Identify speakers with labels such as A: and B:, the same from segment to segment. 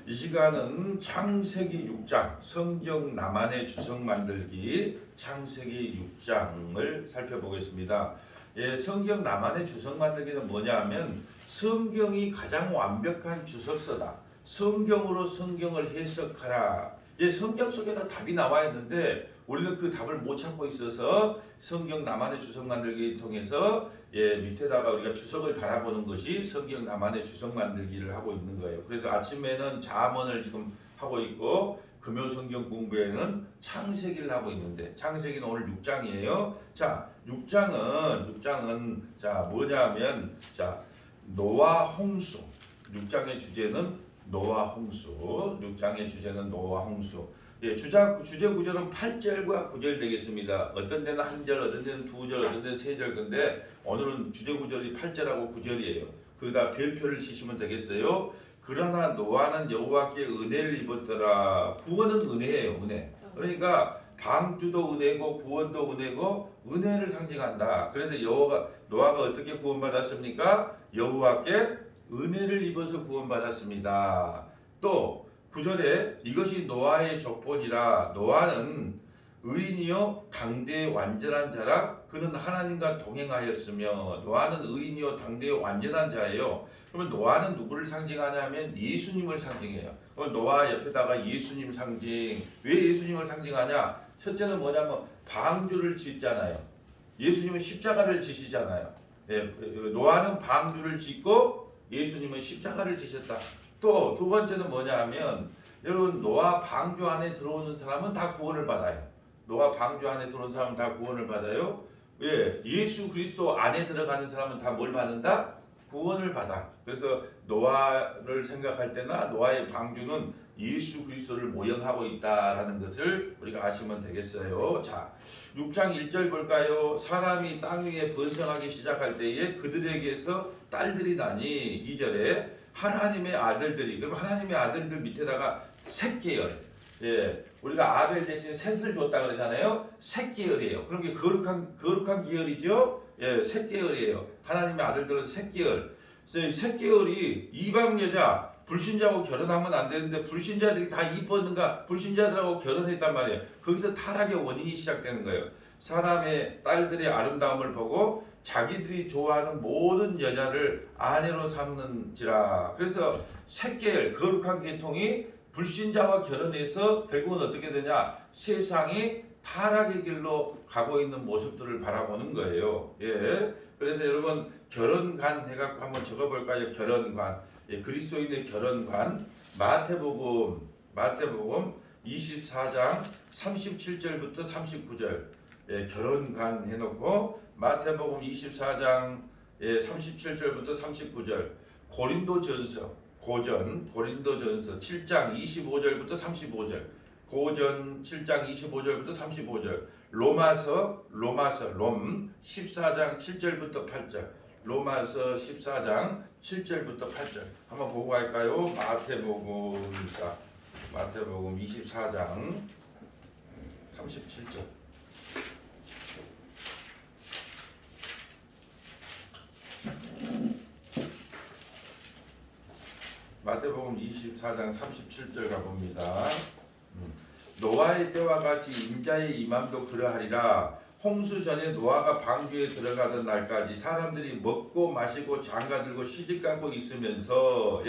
A: 이 시간은 창세기 6장, 성경 나만의 주석 만들기 창세기 6장을 살펴보겠습니다. 예, 성경 나만의 주석 만들기는 뭐냐 하면 성경이 가장 완벽한 주석서다. 성경으로 성경을 해석하라. 예, 성경 속에다 답이 나와 있는데 우리는 그 답을 못 찾고 있어서 성경 나만의 주석 만들기를 통해서 밑에다가 우리가 주석을 달아보는 것이 성경 나만의 주석 만들기를 하고 있는 거예요. 그래서 아침에는 잠언을 지금 하고 있고 금요 성경 공부에는 창세기를 하고 있는데 창세기는 오늘 6장이에요. 자, 6장은 자 뭐냐면 자 노아 홍수. 6장의 주제는 노아 홍수. 6장의 주제는 노아 홍수. 예, 주제 구절은 8절과 9절 되겠습니다. 어떤 데는 한 절, 어떤 데는 두 절, 어떤 데는 세 절. 근데 오늘은 주제 구절이 8절하고 9절이에요. 거기다 별표를 치시면 되겠어요. 그러나 노아는 여호와께 은혜를 입었더라. 구원은 은혜예요, 은혜. 그러니까 방주도 은혜고 구원도 은혜고 은혜를 상징한다. 그래서 노아가 어떻게 구원받았습니까? 여호와께 은혜를 입어서 구원받았습니다. 또 9절에 이것이 노아의 족본이라. 노아는 의인이요 당대의 완전한 자라. 그는 하나님과 동행하였으며. 노아는 의인이요 당대의 완전한 자예요. 그러면 노아는 누구를 상징하냐면 예수님을 상징해요. 그럼 노아 옆에다가 예수님 상징. 왜 예수님을 상징하냐? 첫째는 뭐냐면 방주를 짓잖아요. 예수님은 십자가를 지시잖아요. 예, 노아는 방주를 짓고 예수님은 십자가를 지셨다. 또 두 번째는 뭐냐 하면 여러분 노아 방주 안에 들어오는 사람은 다 구원을 받아요. 노아 방주 안에 들어오는 사람은 다 구원을 받아요. 예, 예수 그리스도 안에 들어가는 사람은 다 뭘 받는다? 구원을 받아. 그래서 노아를 생각할 때나 노아의 방주는 예수 그리스도를 모형하고 있다라는 것을 우리가 아시면 되겠어요. 자, 6장 1절 볼까요? 사람이 땅 위에 번성하기 시작할 때에 그들에게서 딸들이 나니. 2절에 하나님의 아들들이. 그럼 하나님의 아들들 밑에다가 셋계열. 예, 우리가 아벨 대신 셋을 줬다 그러잖아요. 셋계열이에요. 그럼 이게 거룩한 계열이죠. 예, 셋계열이에요. 하나님의 아들들은 셋계열. 셋계열이 이방 여자 불신자하고 결혼하면 안 되는데 불신자들이 다 이뻤는가? 불신자들하고 결혼했단 말이에요. 거기서 타락의 원인이 시작되는 거예요. 사람의 딸들의 아름다움을 보고 자기들이 좋아하는 모든 여자를 아내로 삼는지라. 그래서 셋계열, 거룩한 계통이 불신자와 결혼해서 결국은 어떻게 되냐? 세상이 타락의 길로 가고 있는 모습들을 바라보는 거예요. 예. 그래서 여러분 결혼관 해갖고 한번 적어볼까요? 결혼관. 예, 그리스도인의 결혼관. 마태복음 24장 37절부터 39절. 예, 결혼관 해놓고 마태복음 24장 37절부터 39절. 고린도전서 7장 25절부터 35절. 고전 7장 25절부터 35절. 로마서 롬 14장 7절부터 8절. 로마서 14장 7절부터 8절. 한번 보고 갈까요? 마태복음 24장 37절. 마태복음 24장 37절 가봅니다. 노아의 때와 같이 인자의 임함도 그러하리라. 홍수 전에 노아가 방주에 들어가던 날까지 사람들이 먹고 마시고 장가들고 시집가고 있으면서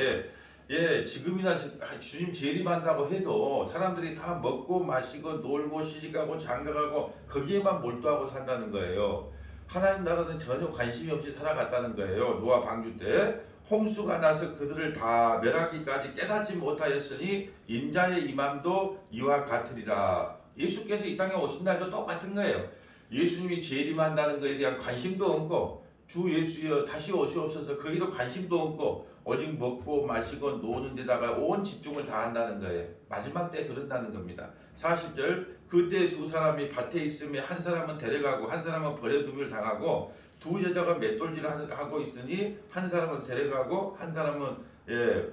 A: 지금이나 주님 재림한다고 해도 사람들이 다 먹고 마시고 놀고 시집가고 장가가고 거기에만 몰두하고 산다는 거예요. 하나님 나라는 전혀 관심이 없이 살아갔다는 거예요. 노아 방주 때. 홍수가 나서 그들을 다 멸하기까지 깨닫지 못하였으니 인자의 임함도 이와 같으리라. 예수께서 이 땅에 오신 날도 똑같은 거예요. 예수님이 재림한다는 것에 대한 관심도 없고 주 예수여 다시 오시옵소서 거기도 관심도 없고 오직 먹고 마시고 노는 데다가 온 집중을 다한다는 거예요. 마지막 때 그런다는 겁니다. 40절 그때 두 사람이 밭에 있으며 한 사람은 데려가고 한 사람은 버려둠을 당하고 두 여자가 맷돌질을 하고 있으니 한 사람은 데려가고 한 사람은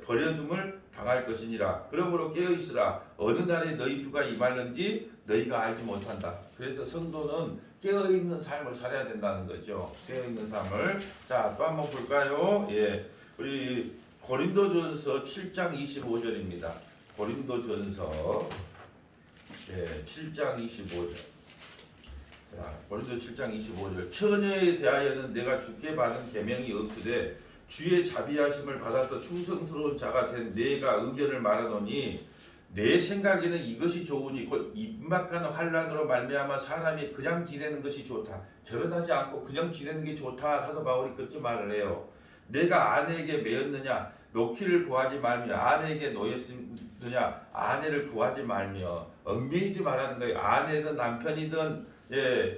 A: 버려둠을 당할 것이니라. 그러므로 깨어있으라. 어느 날에 너희 주가 임하는지 너희가 알지 못한다. 그래서 성도는 깨어있는 삶을 살아야 된다는 거죠. 깨어있는 삶을. 자, 또 한번 볼까요? 우리 고린도전서 7장 25절입니다. 고린도전서 7장 25절. 자, 고린도 7장 25절. 처녀에 대하여는 내가 주께 받은 계명이 없으되 주의 자비하심을 받아서 충성스러운 자가 된 내가 의견을 말하노니 내 생각에는 이것이 좋으니 곧 임박하는 환난으로 말미암아 사람이 그냥 지내는 것이 좋다. 결혼하지 않고 그냥 지내는 게 좋다. 사도 바울이 그렇게 말을 해요. 내가 아내에게 매였느냐 놓기를 구하지 말며 아내에게 놓였느냐 아내를 구하지 말며 얽매이지 말라는 거예요. 아내든 남편이든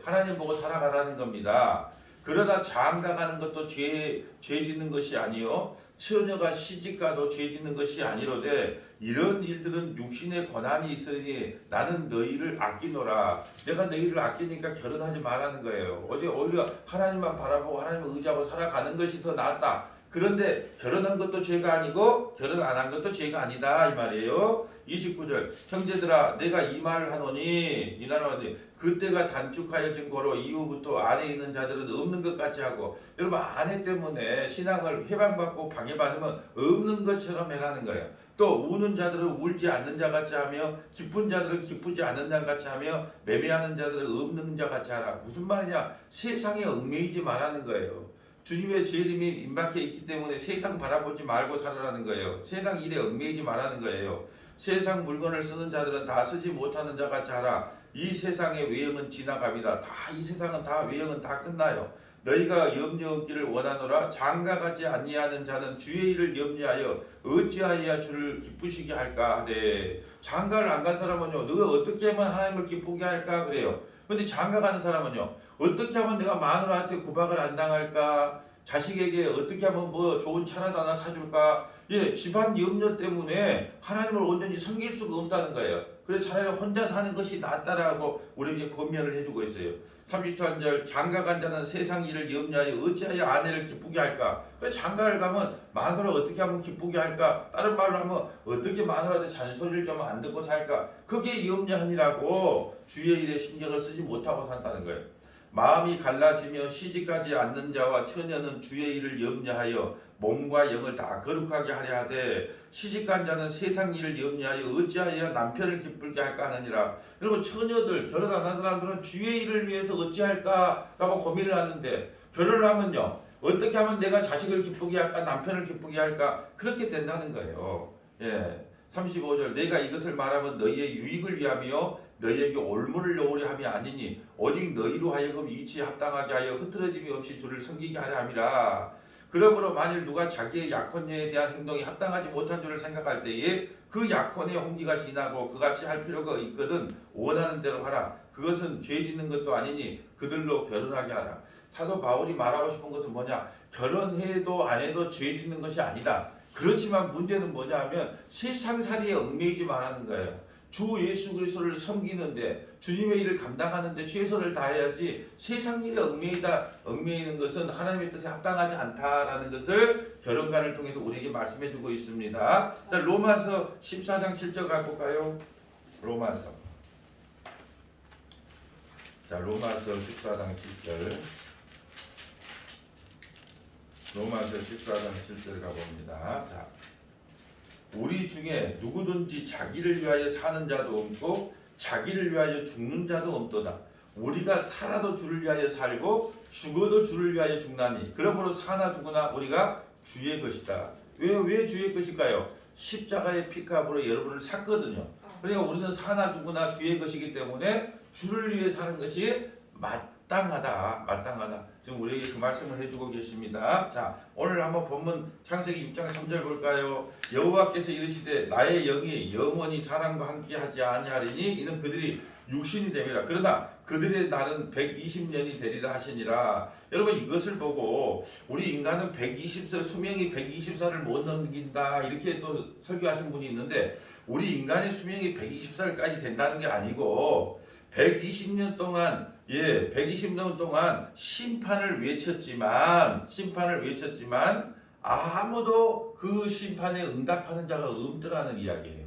A: 하나님 보고 살아가라는 겁니다. 그러다 장가가는 것도 죄 짓는 것이 아니요 처녀가 시집가도 죄 짓는 것이 아니로되 이런 일들은 육신의 권한이 있으니 나는 너희를 아끼노라. 내가 너희를 아끼니까 결혼하지 말라는 거예요. 오히려 하나님만 바라보고 하나님을 의지하고 살아가는 것이 더 낫다. 그런데 결혼한 것도 죄가 아니고 결혼 안 한 것도 죄가 아니다 이 말이에요. 29절 형제들아 내가 이 말을 하노니 이나라니 그때가 단축하여진 거로 이후부터 안에 있는 자들은 없는 것 같이 하고 여러분 아내 때문에 신앙을 해방받고 방해받으면 없는 것처럼 해라는 거예요. 또 우는 자들은 울지 않는 자 같이 하며 기쁜 자들은 기쁘지 않는 자 같이 하며 매매하는 자들은 없는 자 같이 하라. 무슨 말이냐 세상에 얽매이지 말라는 거예요. 주님의 재림이 임박해 있기 때문에 세상 바라보지 말고 살아라는 거예요. 세상 일에 얽매이지 말라는 거예요. 세상 물건을 쓰는 자들은 다 쓰지 못하는 자 같이 하라. 이 세상의 외형은 지나갑니다. 이 세상은 다 외형은 다 끝나요. 너희가 염려 없기를 원하노라. 장가가지 아니하는 자는 주의 일을 염려하여 어찌하여야 주를 기쁘시게 할까 하되 장가를 안 간 사람은요 너가 어떻게 하면 하나님을 기쁘게 할까 그래요. 근데 장가가는 사람은요 어떻게 하면 내가 마누라한테 구박을 안 당할까, 자식에게 어떻게 하면 뭐 좋은 차라도 하나 사줄까, 집안 염려 때문에 하나님을 온전히 섬길 수가 없다는 거예요. 그래서 차라리 혼자 사는 것이 낫다라고 우리에게 권면을 해주고 있어요. 33절 장가간 자는 세상 일을 염려하여 어찌하여 아내를 기쁘게 할까. 그래서 장가를 가면 마누라 어떻게 하면 기쁘게 할까, 다른 말로 하면 어떻게 마누라한테 잔소리를 좀 안 듣고 살까, 그게 염려하니라고 주의 일에 신경을 쓰지 못하고 산다는 거예요. 마음이 갈라지며 시집가지 않는 자와 처녀는 주의 일을 염려하여 몸과 영을 다 거룩하게 하려 하되 시집간 자는 세상 일을 염려하여 어찌하여 남편을 기쁘게 할까 하느니라. 여러분 처녀들 결혼 안 한 사람들은 주의 일을 위해서 어찌할까라고 고민을 하는데 결혼을 하면요 어떻게 하면 내가 자식을 기쁘게 할까 남편을 기쁘게 할까 그렇게 된다는 거예요. 35절 내가 이것을 말하면 너희의 유익을 위하며 너희에게 올무를 놓으려 함이 아니니 오직 너희로 하여금 이치에 합당하게 하여 흐트러짐이 없이 주를 섬기게 하려 함이라. 그러므로 만일 누가 자기의 약혼녀에 대한 행동이 합당하지 못한 줄을 생각할 때에 그 약혼의 홍기가 지나고 그같이 할 필요가 있거든 원하는 대로 하라. 그것은 죄 짓는 것도 아니니 그들로 결혼하게 하라. 사도 바울이 말하고 싶은 것은 뭐냐, 결혼해도 안 해도 죄 짓는 것이 아니다. 그렇지만 문제는 뭐냐 하면 세상살이에 얽매이지 말라는 거예요. 주 예수 그리스도를 섬기는데 주님의 일을 감당하는데 최선을 다해야지 세상 일에 얽매이는 것은 하나님의 뜻에 합당하지 않다라는 것을 결혼관을 통해서 우리에게 말씀해 주고 있습니다. 자, 로마서 14장 7절 갖고 가요. 로마서 14장 7절. 로마서 14장 7절 가봅니다. 자, 우리 중에 누구든지 자기를 위하여 사는 자도 없고 자기를 위하여 죽는 자도 없도다. 우리가 살아도 주를 위하여 살고 죽어도 주를 위하여 죽나니 그러므로 사나 죽으나 우리가 주의 것이다. 왜 주의 것일까요? 십자가의 피값으로 여러분을 샀거든요. 그러니까 우리는 사나 죽으나 주의 것이기 때문에 주를 위해 사는 것이 마땅하다. 지금 우리에게 그 말씀을 해주고 계십니다. 자, 오늘 한번 본문 창세기 6장 3절 볼까요? 여호와께서 이르시되 나의 영이 영원히 사람과 함께하지 아니하리니 이는 그들이 육신이 됨이라. 그러나 그들의 날은 120년이 되리라 하시니라. 여러분 이것을 보고 우리 인간은 120살 수명이 120살을 못 넘긴다 이렇게 또 설교하신 분이 있는데 우리 인간의 수명이 120살까지 된다는 게 아니고 120년 동안 120년 동안 심판을 외쳤지만 아무도 그 심판에 응답하는 자가 없더라는 이야기예요.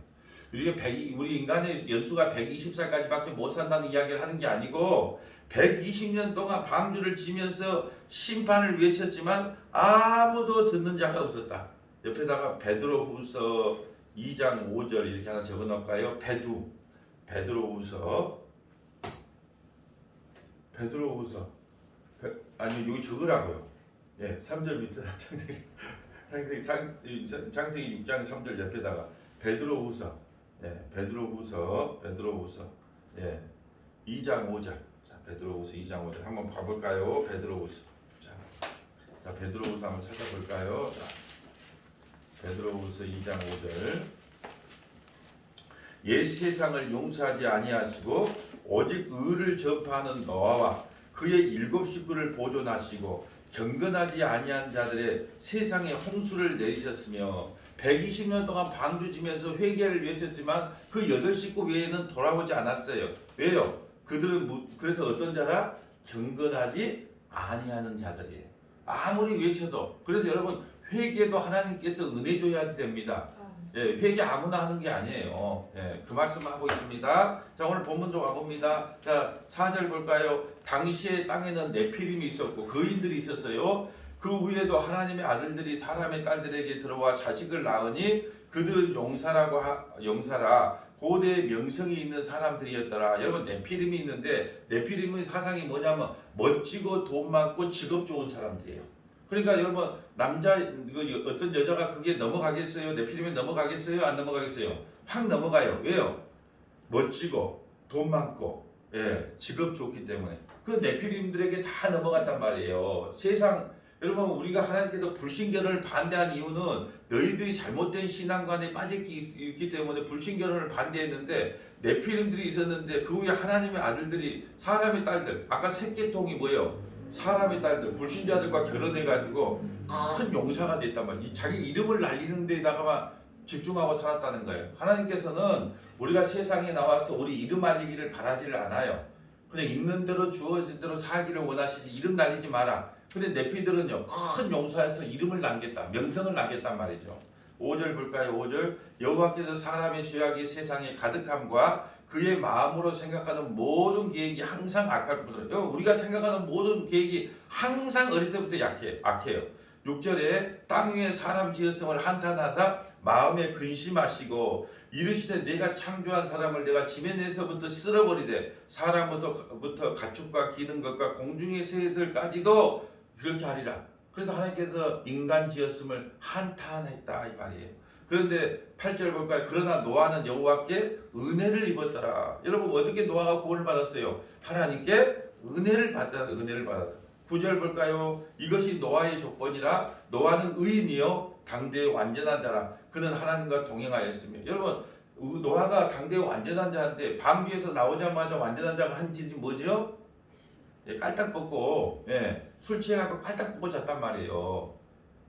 A: 우리 인간의 연수가 120살까지밖에 못 산다는 이야기를 하는 게 아니고 120년 동안 방주를 지면서 심판을 외쳤지만 아무도 듣는 자가 없었다. 옆에다가 베드로후서 2장 5절 이렇게 하나 적어놓을까요? 베드로후서 아니 여기 적으라고요. 예, 3절 밑에 창세기 6장 3절 옆에다가 베드로후서 예, 2장 5절. 자, 베드로후서 2장 5절 한번 봐볼까요? 베드로후서. 자, 베드로후서 한번 찾아볼까요? 자, 베드로후서 2장 5절. 옛 세상을 용서하지 아니하시고 오직 의를 접하는 노아와 그의 7 식구를 보존하시고 경건하지 아니한 자들의 세상에 홍수를 내리셨으며 120년 동안 방주지면서 회개를 외쳤지만 그 8 식구 외에는 돌아오지 않았어요. 왜요? 그들은 그래서 어떤 자라? 경건하지 아니하는 자들이에요. 아무리 외쳐도. 그래서 여러분 회개도 하나님께서 은혜 줘야 됩니다. 예, 회개 아무나 하는 게 아니에요. 예, 그 말씀을 하고 있습니다. 자, 오늘 본문도 가봅니다. 자, 4절 볼까요? 당시에 땅에는 네피림이 있었고 거인들이 있었어요. 그 위에도 하나님의 아들들이 사람의 딸들에게 들어와 자식을 낳으니 그들은 용사라 고대의 명성이 있는 사람들이었더라. 여러분 네피림이 있는데 네피림의 사상이 뭐냐면 멋지고 돈 많고 직업 좋은 사람들이에요. 그러니까 여러분 남자 어떤 여자가 그게 넘어가겠어요? 네피림에 넘어가겠어요? 안 넘어가겠어요? 확 넘어가요. 왜요? 멋지고 돈 많고 예, 직업 좋기 때문에 그 네피림들에게 다 넘어갔단 말이에요. 세상 여러분 우리가 하나님께서 불신결혼을 반대한 이유는 너희들이 잘못된 신앙관에 빠졌기 때문에 불신결혼을 반대했는데 네피림들이 있었는데 그 후에 하나님의 아들들이 사람의 딸들 아까 셋계통이 뭐예요? 사람의 딸들 불신자들과 결혼해가지고 큰 용사가 됐단 말이에요. 자기 이름을 날리는 데다가만 집중하고 살았다는 거예요. 하나님께서는 우리가 세상에 나와서 우리 이름 알리기를 바라지를 않아요. 그냥 있는 대로 주어진 대로 살기를 원하시지 이름 날리지 마라. 근데 네피들은요 큰 용사에서 이름을 남겼다. 명성을 남겼단 말이죠. 5절 볼까요? 5절 여호와께서 사람의 죄악이 세상에 가득함과 그의 마음으로 생각하는 모든 계획이 항상 악할 뿐더러 우리가 생각하는 모든 계획이 항상 어릴 때부터 악해요. 6절에 땅 위에 사람 지으성을 한탄하사 마음에 근심하시고 이르시되 내가 창조한 사람을 내가 지면에서부터 쓸어버리되 사람부터 가축과 기는 것과 공중의 새들까지도 그렇게 하리라. 그래서 하나님께서 인간 지었음을 한탄했다 이 말이에요. 그런데 8절 볼까요? 그러나 노아는 여호와께 은혜를 입었더라. 여러분 어떻게 노아가 구원을 받았어요? 하나님께 은혜를 받았다. 9절 볼까요? 이것이 노아의 조건이라 노아는 의인이요 당대의 완전한 자라. 그는 하나님과 동행하였으며. 여러분 노아가 당대의 완전한 자인데 방주에서 나오자마자 완전한 자가 한 짓이 뭐죠? 예, 깔딱 벗고 술 취해갖고 깔딱 벗고 잤단 말이에요.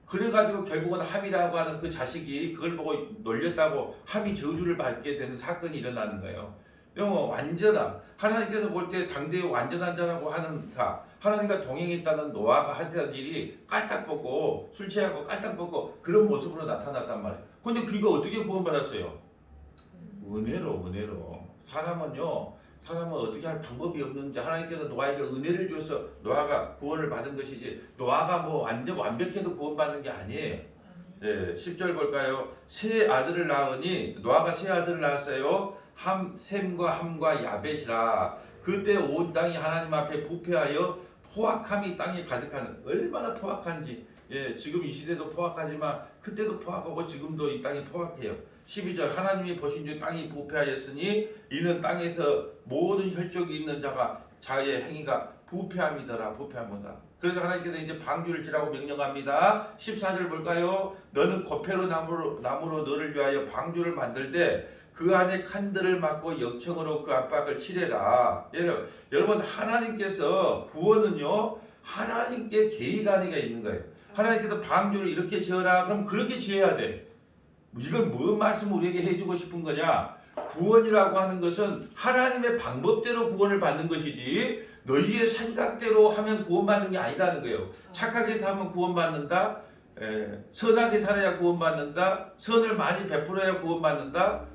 A: 그래가지고 결국은 함이라고 하는 그 자식이 그걸 보고 놀렸다고 함이 저주를 받게 되는 사건이 일어나는 거예요. 여러분 완전한 하나님께서 볼 때 당대의 완전한 자라고 하는 자 하나님과 동행했다는 노아가 하던 일이 깔딱 벗고 술 취하고 깔딱 벗고 그런 모습으로 나타났단 말이에요. 근데 그가 어떻게 구원받았어요? 은혜로. 사람은 어떻게 할 방법이 없는지 하나님께서 노아에게 은혜를 줘서 노아가 구원을 받은 것이지 노아가 뭐 완벽해도 구원받는 게 아니에요. 네, 10절 볼까요? 노아가 세 아들을 낳았어요. 셈과 함과 야벳이라. 그때 온 땅이 하나님 앞에 부패하여 포악함이 땅에 가득하는 얼마나 포악한지. 예, 지금 이 시대도 포악하지만 그때도 포악하고 지금도 이 땅이 포악해요. 12절 하나님이 보신 중 땅이 부패하였으니 이는 땅에서 모든 혈족이 있는 자의 행위가 부패함이더라. 그래서 하나님께서 이제 방주를 지라고 명령합니다. 14절 볼까요? 너는 고페로 나무로 너를 위하여 방주를 만들되 그 안에 칸들을 막고 역청으로 그 압박을 칠해라. 여러분 하나님께서 구원은요 하나님께 계획안위가 있는 거예요. 하나님께서 방주를 이렇게 지어라. 그럼 그렇게 지어야 돼. 이건 뭔 말씀을 우리에게 해주고 싶은 거냐? 구원이라고 하는 것은 하나님의 방법대로 구원을 받는 것이지 너희의 생각대로 하면 구원받는 게 아니라는 거예요. 착하게 살면 구원받는다. 선하게 살아야 구원받는다. 선을 많이 베풀어야 구원받는다.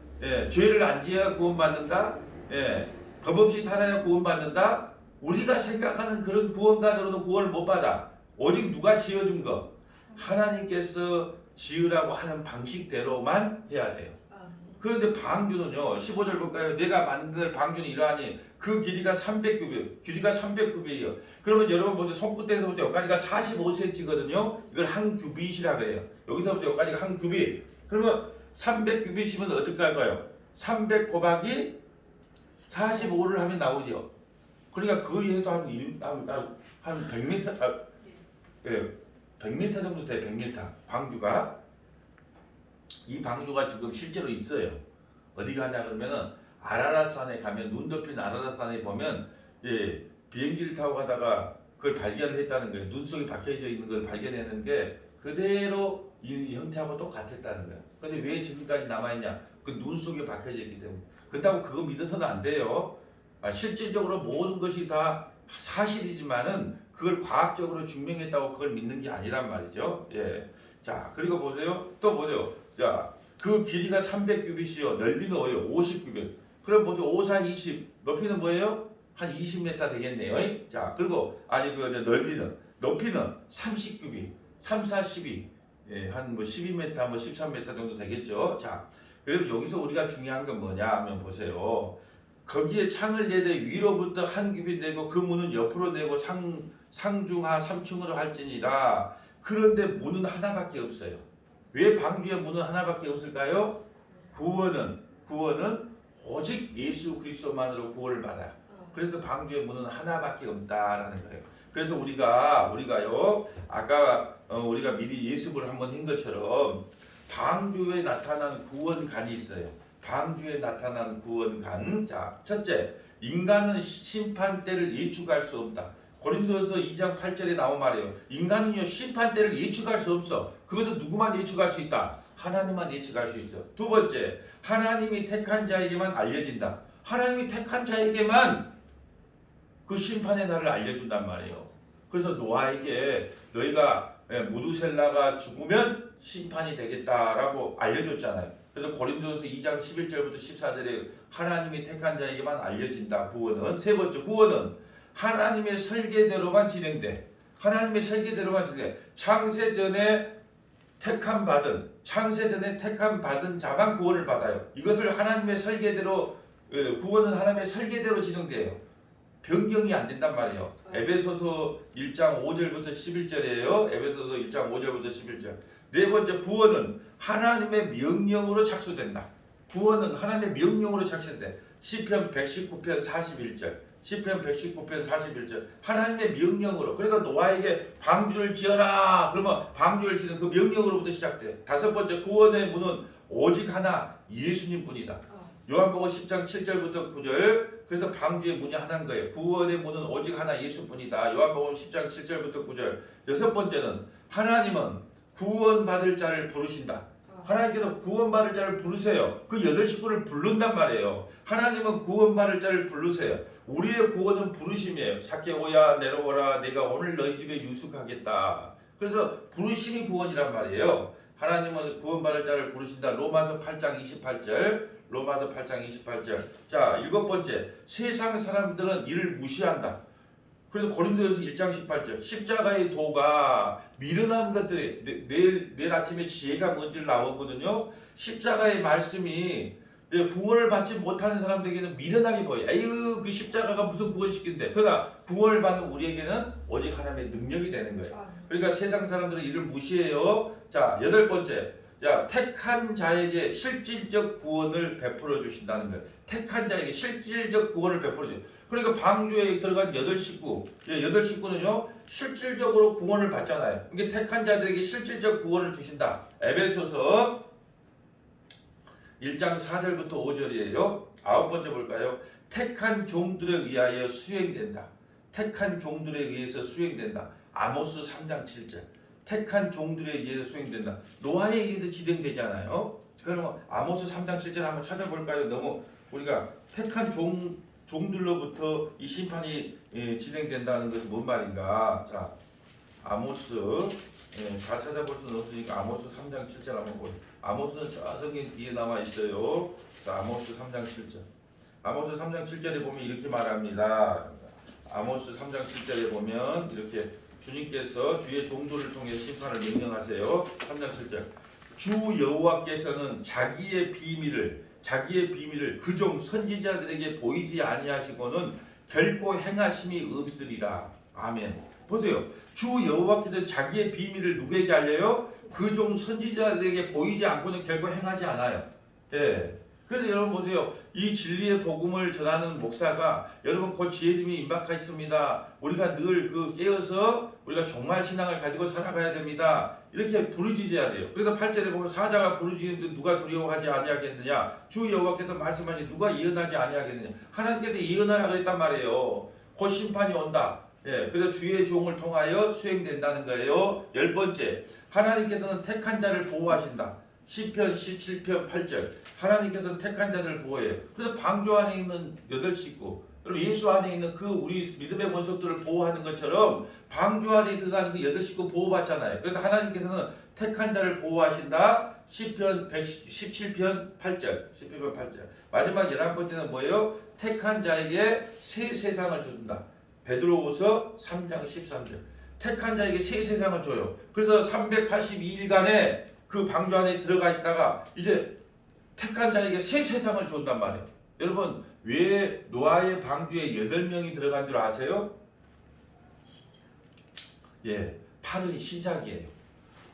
A: 죄를 안 지어야 구원받는다. 법 없이 살아야 구원받는다. 우리가 생각하는 그런 구원관으로는 구원을 못 받아. 오직 누가 지어준 거? 하나님께서 지으라고 하는 방식대로만 해야 돼요.
B: 아,
A: 그런데 방주는요. 15절 볼까요? 내가 만들 방주는 이러하니 그 길이가 300규빗, 길이가 300규빗이요. 그러면 여러분 보세요. 손끝에서부터 여기까지가 45cm거든요. 이걸 한 규빗이라 그래요. 여기서부터 여기까지가 한 규빗. 그러면 300규빗이면 어떻게 할까요? 300 곱하기 45를 하면 나오죠. 그러니까 그 해도 한 100m, 예, 100m 정도 돼. 100m. 방주가. 이 방주가 지금 실제로 있어요. 어디 가냐 그러면은 아라라산에 가면, 눈 덮인 아라라산에 보면, 예, 비행기를 타고 가다가 그걸 발견했다는 거예요. 눈 속에 박혀져 있는 걸 발견했는 게 그대로 이 형태하고 똑같았다는 거예요. 근데 왜 지금까지 남아있냐? 그 눈 속에 박혀져 있기 때문에. 그렇다고 그거 믿어서는 안 돼요. 실질적으로 모든 것이 다 사실이지만은 그걸 과학적으로 증명했다고 그걸 믿는 게 아니란 말이죠. 예. 자, 그리고 보세요. 또 보세요. 자, 그 길이가 300규빗이요. 넓이는 50규빗. 그럼 보세요. 5, 4, 20. 높이는 뭐예요? 한 20m 되겠네요. 자, 그리고 아니 그 높이는 30규빗. 3, 4, 12. 예, 한 뭐 12m, 뭐 13m 정도 되겠죠. 자, 그리고 여기서 우리가 중요한 건 뭐냐 하면 보세요. 거기에 창을 내되 위로부터 한 규빗 내고 그 문은 옆으로 내고 상중하 3층으로 할지니라. 그런데 문은 하나밖에 없어요. 왜 방주의 문은 하나밖에 없을까요? 구원은 오직 예수 그리스도만으로 구원을 받아요. 그래서 방주의 문은 하나밖에 없다라는 거예요. 그래서 우리가요 아까 우리가 미리 예습을 한번 한 것처럼 방주에 나타난 구원관이 있어요. 방주에 나타난 구원관. 자, 첫째, 인간은 심판대를 예측할 수 없다. 고린도전서 2장 8절에 나온 말이에요. 인간은요 심판대를 예측할 수 없어. 그것은 누구만 예측할 수 있다? 하나님만 예측할 수 있어. 두 번째, 하나님이 택한 자에게만 알려진다. 하나님이 택한 자에게만 그 심판의 날을 알려준단 말이에요. 그래서 노아에게 너희가 무두셀라가 죽으면 심판이 되겠다라고 알려줬잖아요. 그래서 고린도전서 2장 11절부터 14절에 하나님이 택한 자에게만 알려진다. 구원은. 세 번째, 구원은 하나님의 설계대로만 진행돼. 하나님의 설계대로만 진행돼. 창세 전에 택함 받은 자만 구원을 받아요. 이것을 하나님의 설계대로, 구원은 하나님의 설계대로 진행돼요. 변경이 안 된단 말이에요. 에베소서 1장 5절부터 11절이에요. 에베소서 1장 5절부터 11절. 네 번째, 구원은 하나님의 명령으로 착수된다. 구원은 하나님의 명령으로 착수돼. 시편 119편 41절. 시편 119편 41절. 하나님의 명령으로. 그래서 노아에게 방주를 지어라. 그러면 방주를 지는 그 명령으로부터 시작돼. 다섯 번째, 구원의 문은 오직 하나, 예수님뿐이다. 요한복음 10장 7절부터 9절. 그래서 방주의 문이 하나인 거예요. 구원의 문은 오직 하나, 예수뿐이다. 요한복음 10장 7절부터 9절. 여섯 번째는 하나님은 구원받을 자를 부르신다. 하나님께서 구원받을 자를 부르세요. 그 여덟 식구를 부른단 말이에요. 하나님은 구원받을 자를 부르세요. 우리의 구원은 부르심이에요. 삭개오야 내려오라, 내가 오늘 너희 집에 유숙하겠다. 그래서 부르심이 구원이란 말이에요. 하나님은 구원받을 자를 부르신다. 로마서 8장 28절. 로마서 8장 28절. 자, 일곱 번째, 세상 사람들은 이를 무시한다. 그래서 고린도전서 1장 18절. 십자가의 도가 미련한 것들이 내일 아침에 지혜가 뭔지 나오거든요. 십자가의 말씀이 구원을 받지 못하는 사람들에게는 미련하게 보여요. 에휴, 그 십자가가 무슨 구원시킨대. 그러나 구원을 받는 우리에게는 오직 하나님의 능력이 되는 거예요. 그러니까 세상 사람들은 이를 무시해요. 자, 여덟 번째. 자, 택한 자에게 실질적 구원을 베풀어 주신다는 거예요. 택한 자에게 실질적 구원을 베풀어 줘요. 그러니까 방주에 들어간 여덟 식구는요 실질적으로 구원을 받잖아요. 이게 택한 자들에게 실질적 구원을 주신다. 에베소서 1장 4절부터 5절이에요. 아홉 번째 볼까요? 택한 종들에 의하여 수행된다. 택한 종들에 의해서 수행된다. 아모스 3장 7절. 택한 종들에 의해서 수행된다. 노아에 의해서 진행되잖아요. 그러면 아모스 3장 7절 한번 찾아볼까요? 너무 우리가 택한 종들로부터 이 심판이 진행된다는 것이 뭔 말인가? 자, 아모스 다 찾아볼 수는 없으니까 아모스 3장 7절 한번 보세요. 아모스는 저 성경 뒤에 나와 있어요. 자, 아모스 3장 7절. 아모스 3장 7절에 보면 이렇게 말합니다. 아모스 3장 7절에 보면 이렇게 주님께서 주의 종들을 통해 심판을 명령하세요. 3장 7절. 주 여호와께서는 자기의 비밀을 그종 선지자들에게 보이지 아니하시고는 결코 행하심이 없으리라. 아멘. 보세요. 주 여호와께서 자기의 비밀을 누구에게 알려요? 그종 선지자들에게 보이지 않고는 결코 행하지 않아요. 예. 그래서 여러분 보세요. 이 진리의 복음을 전하는 목사가 여러분 곧 지혜림이 임박하였습니다. 우리가 늘 깨어서 우리가 종말 신앙을 가지고 살아가야 됩니다. 이렇게 부르짖어야 돼요. 그래서 8절에 보면 사자가 부르짖는데 누가 두려워하지 아니하겠느냐? 주 여호와께서 말씀하시 누가 예언하지 아니하겠느냐? 하나님께서 예언하라 그랬단 말이에요. 곧 심판이 온다. 예, 그래서 주의 종을 통하여 수행된다는 거예요. 10번째, 하나님께서는 택한 자를 보호하신다. 시편 17편 8절. 하나님께서는 택한 자를 보호해요. 그래서 방주 안에 있는 8식구, 그리고 예수 안에 있는 우리 믿음의 권속들을 보호하는 것처럼 방주 안에 들어가는 8식구 보호받잖아요. 그래서 하나님께서는 택한 자를 보호하신다. 시편 17편 8절. 17편 8절. 마지막 11번째는 뭐예요? 택한 자에게 새 세상을 준다. 베드로후서 3장 13절. 택한 자에게 새 세상을 줘요. 그래서 382일간의 그 방주 안에 들어가 있다가 이제 택한 자에게 새 세상을 준단 말이에요. 여러분 왜 노아의 방주에 8명이 들어간 줄 아세요? 예, 8은 시작이에요.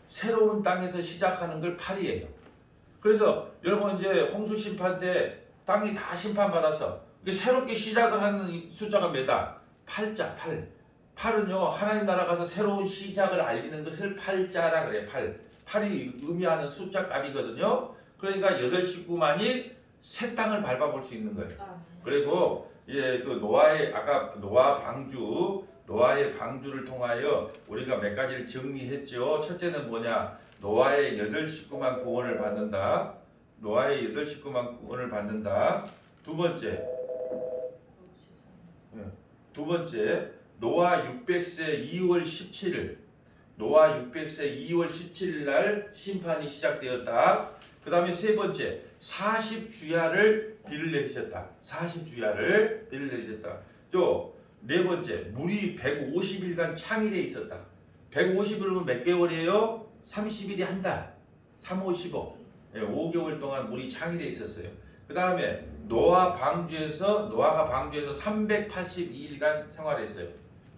A: 새로운 땅에서 시작하는 걸 8이에요. 그래서 여러분 이제 홍수 심판 때 땅이 다 심판받았어. 새롭게 시작을 하는 숫자가 몇다? 8자, 8. 8은요 하나님 나라 가서 새로운 시작을 알리는 것을 8자라 그래요. 8이 의미하는 숫자 값이거든요. 그러니까 8식구만이 새 땅을 밟아볼 수 있는 거예요. 그리고 아까 노아의 방주를 통하여 우리가 몇 가지를 정리했죠. 첫째는 뭐냐? 노아의 8식구만 구원을 받는다. 노아의 8식구만 구원을 받는다. 두 번째, 노아 600세 2월 17일. 노아 600세 2월 17일 날 심판이 시작되었다. 그 다음에 세 번째, 40주야를 비를 내리셨다. 40주야를 비를 내리셨다. 또 네 번째, 물이 150일간 창일에 있었다. 150일이면 몇 개월이에요? 30일이 한 달. 3, 5, 15. 5개월 동안 물이 창일에 있었어요. 그 다음에 노아가 방주에서 382일간 생활했어요.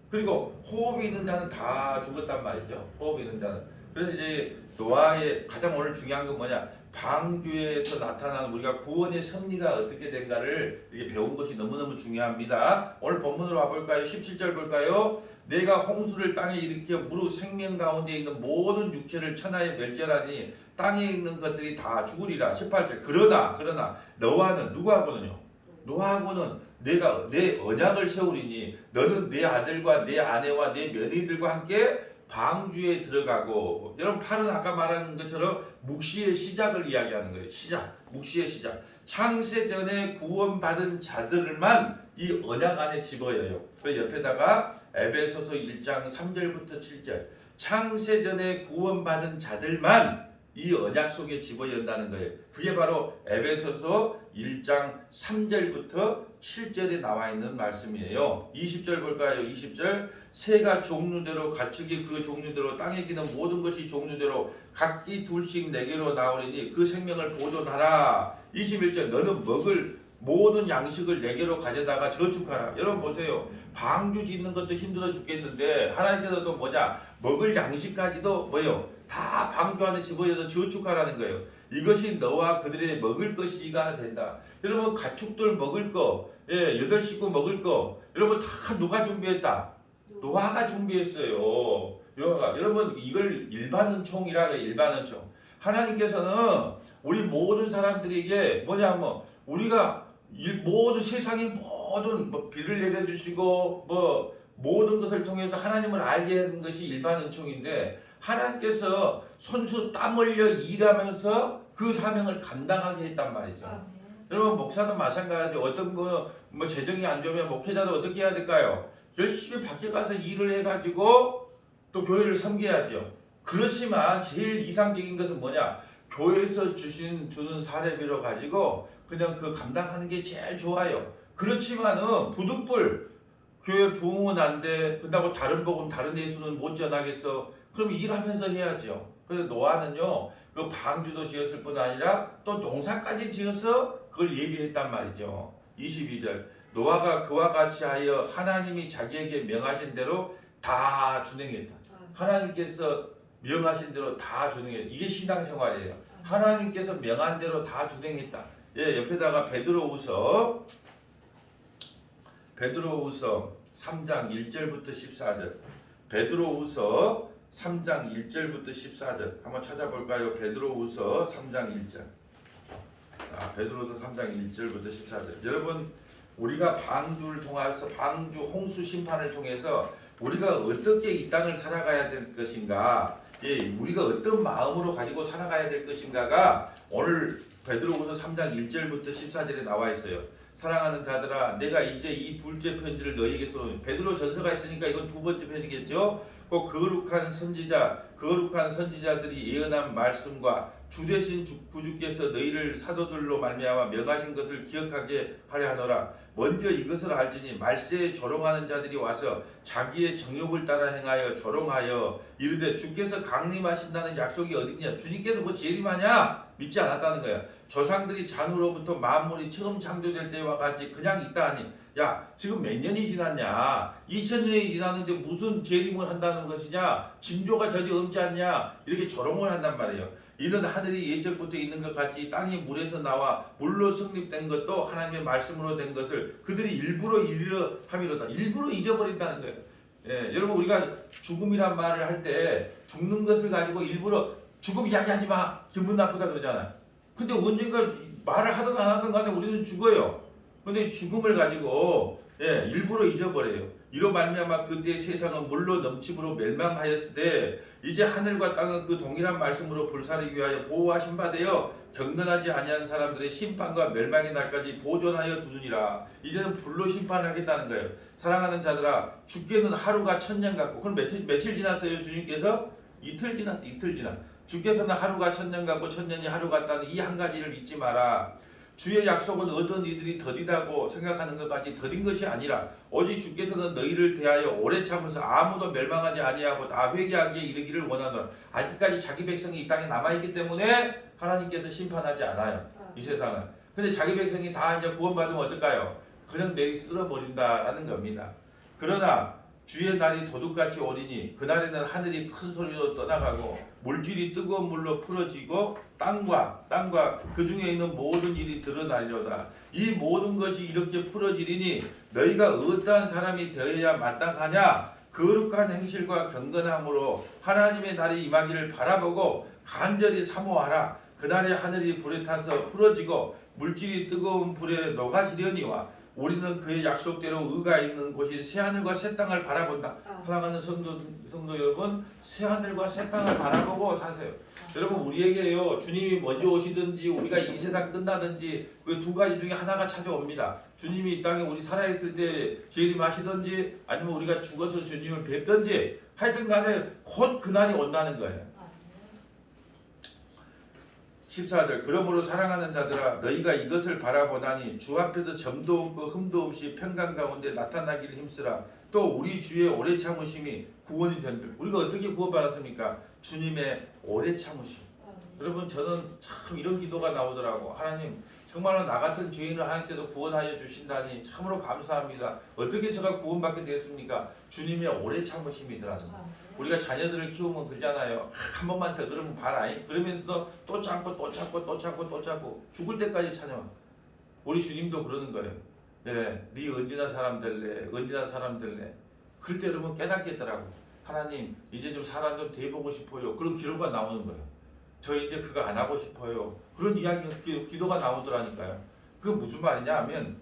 A: 그리고 호흡이 있는 자는 다 죽었단 말이죠. 호흡이 있는 자는. 그래서 이제 노아의 가장 오늘 중요한 건 뭐냐? 방주에서 나타나는 우리가 구원의 섭리가 어떻게 된가를 이렇게 배운 것이 너무너무 중요합니다. 오늘 본문으로 와볼까요? 17절 볼까요? 내가 홍수를 땅에 일으켜 무릇 생명 가운데 있는 모든 육체를 천하에 멸절하니 땅에 있는 것들이 다 죽으리라. 18절. 그러나 너와는 누구하고는요? 노아하고는 내가 내 언약을 세우리니 너는 내 아들과 내 아내와 내 며느리들과 함께 방주에 들어가고. 여러분 8은 아까 말한 것처럼 묵시의 시작을 이야기하는 거예요. 묵시의 시작. 창세 전에 구원받은 자들만 이 언약 안에 집어여요. 그 옆에다가 에베소서 1장 3절부터 7절. 창세 전에 구원받은 자들만 이 언약 속에 집어연다는 거예요. 그게 바로 에베소서 1장 3절부터 7절에 나와 있는 말씀이에요. 20절 볼까요? 20절. 새가 종류대로 가축이 그 종류대로 땅에 기는 모든 것이 종류대로 각기 둘씩 내게로 나오리니 그 생명을 보존하라. 21절. 너는 먹을 모든 양식을 내게로 가져다가 저축하라. 여러분 보세요. 방주 짓는 것도 힘들어 죽겠는데 하나님께서도 뭐냐? 먹을 양식까지도 뭐예요? 다 방주 안에 집어넣어서 저축하라는 거예요. 이것이 너와 그들의 먹을 것이가 된다. 여러분 가축들 먹을 거, 8식구 먹을 거, 여러분 다 누가 준비했다? 노아가 준비했어요. 여러분 이걸 일반은총이라 그래요. 일반은총. 하나님께서는 우리 모든 사람들에게 뭐냐면 우리가 모든 세상의 모든 비를 내려주시고 모든 것을 통해서 하나님을 알게 하는 것이 일반은총인데 하나님께서 손수 땀 흘려 일하면서 그 사명을 감당하게 했단 말이죠. 여러분 목사도 마찬가지. 어떤 재정이 안 좋으면 목회자도 어떻게 해야 될까요? 열심히 밖에 가서 일을 해가지고 또 교회를 섬겨야죠. 그렇지만 제일 이상적인 것은 뭐냐? 교회에서 주는 사례비로 가지고 그냥 감당하는 게 제일 좋아요. 그렇지만은 부득불 교회 부흥은 안 돼. 그렇다고 다른 복음 다른 예수는 못 전하겠어. 그럼 일하면서 해야죠. 그래서 노아는요 그 방주도 지었을 뿐 아니라 또 농사까지 지어서 그걸 예비했단 말이죠. 22절 노아가 그와 같이 하여 하나님이 자기에게 명하신 대로 다 준행했다. 하나님께서 명하신 대로 다 준행했다. 이게 신앙생활이에요. 하나님께서 명한 대로 다 준행했다. 예, 옆에다가 베드로후서 3장 1절부터 14절. 베드로후서 3장 1절부터 14절 한번 찾아볼까요? 베드로후서 3장 1절. 베드로후서 3장 1절부터 14절. 여러분, 우리가 방주를 통해서 방주 홍수 심판을 통해서 우리가 어떻게 이 땅을 살아가야 될 것인가, 예, 우리가 어떤 마음으로 가지고 살아가야 될 것인가가 오늘 베드로후서 3장 1절부터 14절에 나와 있어요. 사랑하는 자들아, 내가 이제 이 둘째 편지를 너희에게 써. 베드로 전서가 있으니까 이건 두 번째 편이겠죠. 그 거룩한 선지자들이 예언한 말씀과 주 되신 구주께서 너희를 사도들로 말미암아 명하신 것을 기억하게 하려 하노라. 먼저 이것을 알지니 말세에 조롱하는 자들이 와서 자기의 정욕을 따라 행하여 조롱하여 이르되 주께서 강림하신다는 약속이 어디냐? 주님께서 뭐 재림하냐? 믿지 않았다는 거야. 조상들이 잔후로부터 만물이 처음 창조될 때와 같이 그냥 있다 하니, 야, 지금 몇 년이 지났냐? 2000년이 지났는데 무슨 재림을 한다는 것이냐? 징조가 저지 없지 않냐? 이렇게 조롱을 한단 말이에요. 이는 하늘이 예적부터 있는 것 같이 땅이 물에서 나와 물로 성립된 것도 하나님의 말씀으로 된 것을 그들이 일부러 이르려 함이로다. 일부러 잊어버린다는 거예요. 예, 여러분, 우리가 죽음이란 말을 할 때 죽는 것을 가지고 일부러 죽음 이야기하지 마, 기분 나쁘다 그러잖아요. 근데 언젠가 말을 하든 안 하든 간에 우리는 죽어요. 근데 죽음을 가지고 일부러 잊어버려요. 이로 말미암아 그때 세상은 물로 넘침으로 멸망하였으되 이제 하늘과 땅은 그 동일한 말씀으로 불사르기 위하여 보호하신 바 되어 경건하지 아니한 사람들의 심판과 멸망의 날까지 보존하여 두느니라. 이제는 불로 심판하겠다는 거예요. 사랑하는 자들아, 주께는 하루가 1000년 같고, 그럼 며칠 지났어요? 주님께서 이틀 지났어. 이틀 지났. 주께서는 하루가 1000년 같고 1000년이 하루 같다는 이 한 가지를 잊지 마라. 주의 약속은 얻은 이들이 더디다고 생각하는 것까지 더딘 것이 아니라 오직 주께서는 너희를 대하여 오래 참으서 아무도 멸망하지 아니하고 다 회개하기에 이르기를 원하노라. 아직까지 자기 백성이 이 땅에 남아있기 때문에 하나님께서 심판하지 않아요. 이 세상은. 근데 자기 백성이 다 이제 구원받으면 어떨까요? 그냥 내리 쓸어버린다라는 겁니다. 그러나 주의 날이 도둑같이 오리니 그날에는 하늘이 큰 소리로 떠나가고 물질이 뜨거운 물로 풀어지고 땅과 그 중에 있는 모든 일이 드러나리로다. 이 모든 것이 이렇게 풀어지리니 너희가 어떠한 사람이 되어야 마땅하냐? 거룩한 행실과 경건함으로 하나님의 날이 임하기를 바라보고 간절히 사모하라. 그날에 하늘이 불에 타서 풀어지고 물질이 뜨거운 불에 녹아지려니와 우리는 그의 약속대로 의가 있는 곳인 새하늘과 새 땅을 바라본다. 사랑하는 성도 여러분, 새하늘과 새 땅을 바라보고 사세요. 여러분, 우리에게요, 주님이 먼저 오시든지 우리가 이 세상 끝나든지 그 두 가지 중에 하나가 찾아옵니다. 주님이 이 땅에 우리 살아있을 때 재림하시든지 아니면 우리가 죽어서 주님을 뵙든지 하여튼 간에 곧 그날이 온다는 거예요. 14절 그러므로 사랑하는 자들아, 너희가 이것을 바라보나니 주 앞에서 점도 없고 흠도 없이 평강 가운데 나타나기를 힘쓰라. 또 우리 주의 오래 참으심이 구원이 된들. 우리가 어떻게 구원받았습니까? 주님의 오래 참으심. 여러분, 저는 참 이런 기도가 나오더라고. 하나님, 정말로 나 같은 죄인을 하나님께서 구원하여 주신다니 참으로 감사합니다. 어떻게 제가 구원받게 됐습니까? 주님의 오래 참으심이더라는 거예요. 우리가 자녀들을 키우면 그러잖아요. 한 번만 더 그러면 봐라. 그러면서도 또 참고 죽을 때까지 찾아와. 우리 주님도 그러는 거예요. 네 언제나 사람 될래. 그럴 때 여러분 깨닫겠더라고. 하나님, 이제 좀 사람 좀 대보고 싶어요. 그런 기도가 나오는 거예요. 저 이제 그거 안 하고 싶어요. 그런 기도가 나오더라니까요. 그게 무슨 말이냐 하면,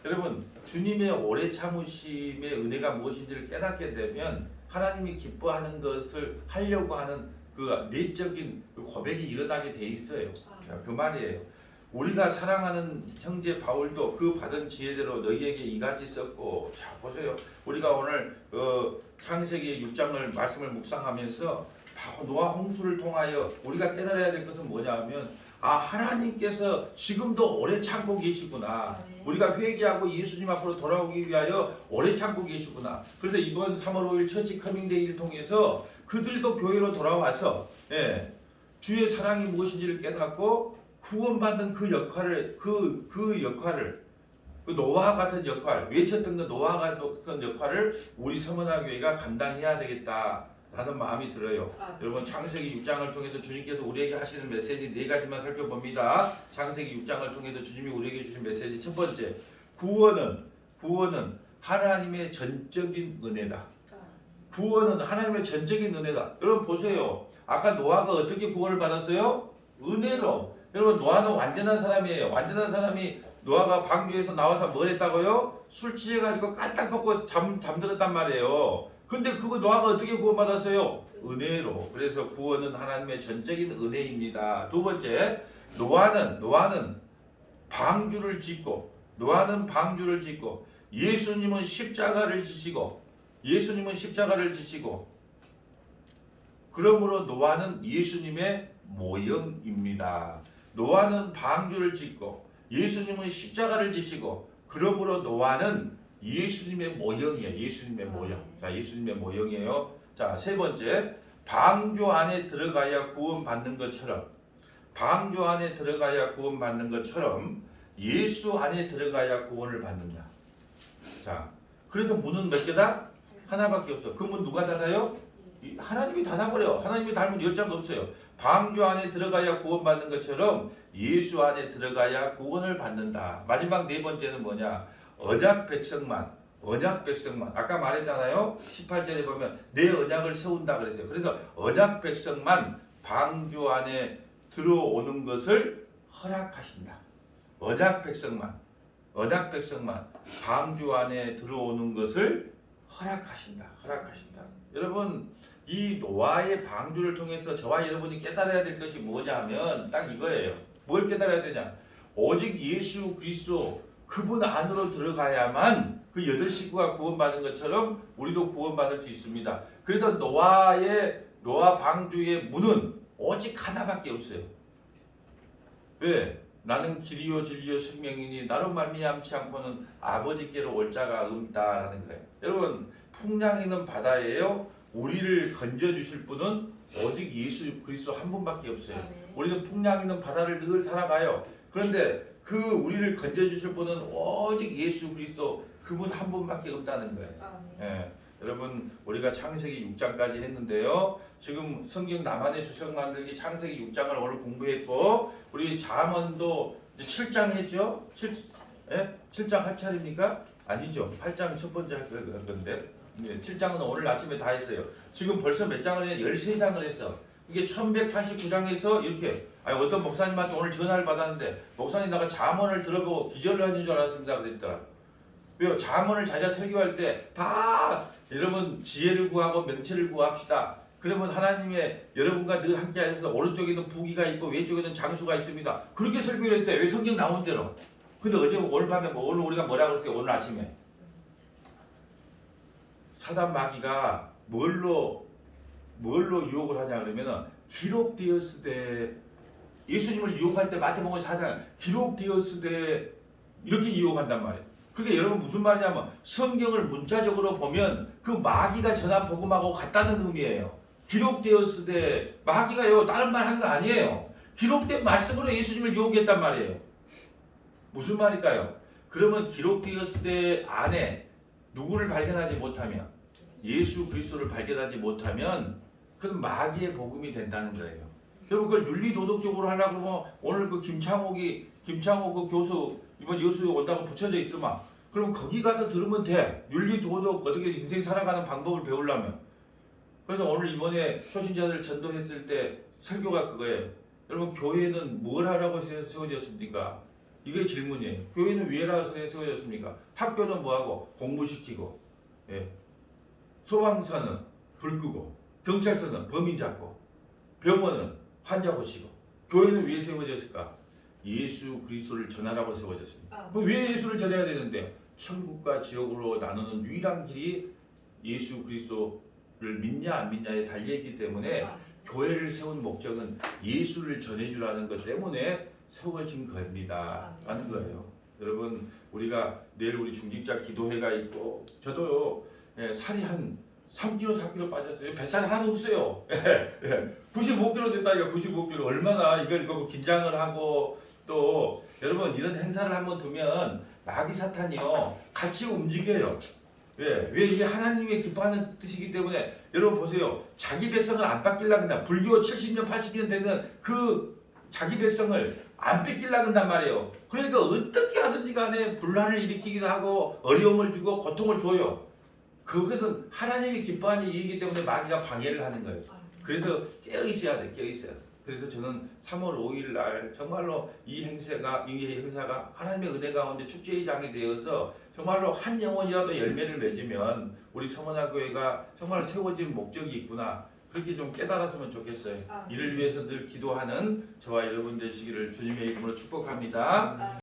A: 여러분, 주님의 오래 참으심의 은혜가 무엇인지를 깨닫게 되면 하나님이 기뻐하는 것을 하려고 하는 그 내적인 고백이 일어나게 돼 있어요. 그 말이에요. 우리가 사랑하는 형제 바울도 그 받은 지혜대로 너희에게 이같이 썼고, 자 보세요. 우리가 오늘 창세기 6장을 말씀을 묵상하면서 노아 홍수를 통하여 우리가 깨달아야 될 것은 뭐냐 하면, 하나님께서 지금도 오래 참고 계시구나. 우리가 회개하고 예수님 앞으로 돌아오기 위하여 오래 참고 계시구나. 그래서 이번 3월 5일 처치 커밍데이를 통해서 그들도 교회로 돌아와서 주의 사랑이 무엇인지를 깨닫고 구원받는 그 역할을 그 노아와 같은 역할, 외쳤던 그 노아와 같은 역할을 우리 서문화교회가 감당해야 되겠다라는 마음이 들어요. 여러분 창세기 6장을 통해서 주님께서 우리에게 하시는 메시지 네 가지만 살펴봅니다. 창세기 6장을 통해서 주님이 우리에게 주신 메시지 첫 번째, 구원은 하나님의 전적인 은혜다. 구원은 하나님의 전적인 은혜다. 여러분 보세요. 아까 노아가 어떻게 구원을 받았어요? 은혜로. 여러분 노아는 완전한 사람이에요. 완전한 사람이 노아가 방주에서 나와서 뭘 했다고요? 술 취해가지고 깔딱 벗고 잠들었단 말이에요. 근데 그거 노아가 어떻게 구원받았어요? 은혜로. 그래서 구원은 하나님의 전적인 은혜입니다. 두 번째, 노아는 방주를 짓고 예수님은 십자가를 지시고 그러므로 노아는 예수님의 모형입니다. 노아는 방주를 짓고 예수님은 십자가를 지시고 그러므로 노아는 예수님의 모형이에요. 예수님의 모형. 자, 예수님의 모형이에요. 자, 세 번째, 방주 안에 들어가야 구원받는 것처럼 예수 안에 들어가야 구원을 받는다. 자, 그래서 문은 몇 개다? 하나밖에 없어. 그 문 누가 닫아요? 하나님이 닫아버려. 하나님이 닮은 여자가 없어요. 방주 안에 들어가야 구원받는 것처럼 예수 안에 들어가야 구원을 받는다. 마지막 네 번째는 뭐냐? 언약 백성만. 아까 말했잖아요. 18절에 보면 내 언약을 세운다 그랬어요. 그래서 언약 백성만 방주 안에 들어오는 것을 허락하신다. 언약 백성만 방주 안에 들어오는 것을 허락하신다. 여러분 이 노아의 방주를 통해서 저와 여러분이 깨달아야 될 것이 뭐냐면 딱 이거예요. 뭘 깨달아야 되냐? 오직 예수 그리스도 그분 안으로 들어가야만 그 여덟 식구가 구원받은 것처럼 우리도 구원받을 수 있습니다. 그래서 노아 방주의 문은 오직 하나밖에 없어요. 왜? 나는 길이요 진리요 생명이니 나로 말미암지 않고는 아버지께로 올 자가 없다라는 거예요. 여러분 풍랑이는 바다예요. 우리를 건져주실 분은 오직 예수 그리스도 한 분밖에 없어요. 우리는 풍랑이는 바다를 늘 살아가요. 그런데 그 우리를 건져주실 분은 오직 예수 그리스도 그분 한 분밖에 없다는 거예요. 예. 여러분 우리가 창세기 6장까지 했는데요. 지금 성경 나만의 주석 만들기 창세기 6장을 오늘 공부했고 우리 잠언도 7장 했죠? 7장 할 차례입니까? 아니죠. 8장 첫 번째 할 건데 7장은 오늘 아침에 다 했어요. 지금 벌써 몇 장을 했냐? 13장을 했어. 이게 1189장에서 이렇게 어떤 목사님한테 오늘 전화를 받았는데 목사님 나가 잠언을 들어보고 기절을 하는 줄 알았습니다. 그랬더라. 왜요? 잠언을 자기가 설교할 때 다 여러분 지혜를 구하고 명체를 구합시다. 그러면 하나님의 여러분과 늘 함께 하셔서 오른쪽에는 부귀가 있고 왼쪽에는 장수가 있습니다. 그렇게 설교를 했대. 왜 성경 나온 대로. 근데 오늘 밤에 오늘 우리가 뭐라고 그랬어요? 오늘 아침에 사단 마귀가 뭘로 유혹을 하냐 그러면은 기록되었으되 예수님을 유혹할 때 마태복음 4장 기록되었으되 이렇게 유혹한단 말이에요. 그게 여러분 무슨 말이냐면 성경을 문자적으로 보면 그 마귀가 전한 복음하고 같다는 의미예요. 기록되었으되 마귀가요 다른 말 한 거 아니에요. 기록된 말씀으로 예수님을 유혹했단 말이에요. 무슨 말일까요? 그러면 기록되었으되 안에 누구를 발견하지 못하면 예수 그리스도를 발견하지 못하면 그건 마귀의 복음이 된다는 거예요. 여러분 그걸 윤리도덕적으로 하려고 하면 오늘 그 김창호 그 교수 이번 여수 온다고 붙여져 있더만. 그럼 거기 가서 들으면 돼. 윤리도덕 어떻게 인생 살아가는 방법을 배우려면. 그래서 오늘 이번에 초신자들 전도했을 때 설교가 그거예요. 여러분 교회는 뭘 하라고 세워졌습니까? 이게 질문이에요. 교회는 왜 하라고 세워졌습니까? 학교는 뭐하고? 공부시키고 소방서는 불 끄고 경찰서는 범인 잡고 병원은 환자 고치고 교회는 왜 세워졌을까? 예수 그리스도를 전하라고 세워졌습니다. 그럼 왜 예수를 전해야 되는데? 천국과 지옥으로 나누는 유일한 길이 예수 그리스도를 믿냐 안 믿냐에 달려있기 때문에 교회를 세운 목적은 예수를 전해주라는 것 때문에 세워진 겁니다. 라는 거예요. 여러분 우리가 내일 우리 중직자 기도회가 있고 저도 살이 한 3kg, 4kg 빠졌어요. 뱃살이 하나도 없어요. 95kg 됐다니까 95kg. 얼마나 이걸 긴장을 하고 또 여러분 이런 행사를 한번 두면 마귀 사탄이요 같이 움직여요. 왜 이게 하나님의 기뻐하는 뜻이기 때문에 여러분 보세요. 자기 백성을 안 뺏기려고 한다. 불교 70년 80년 되는 그 자기 백성을 안 뺏기려고 한단 말이에요. 그러니까 어떻게 하든지 간에 분란을 일으키기도 하고 어려움을 주고 고통을 줘요. 그것은 하나님이 기뻐하는 일이기 때문에 마귀가 방해를 하는 거예요. 그래서 깨어 있어야 돼, 깨어 있어야 돼. 그래서 저는 3월 5일 날 정말로 이 행사가 하나님의 은혜 가운데 축제의 장이 되어서 정말로 한 영혼이라도 열매를 맺으면 우리 성원학교회가 정말 세워진 목적이 있구나. 그렇게 좀 깨달았으면 좋겠어요. 이를 위해서 늘 기도하는 저와 여러분 되시기를 주님의 이름으로 축복합니다.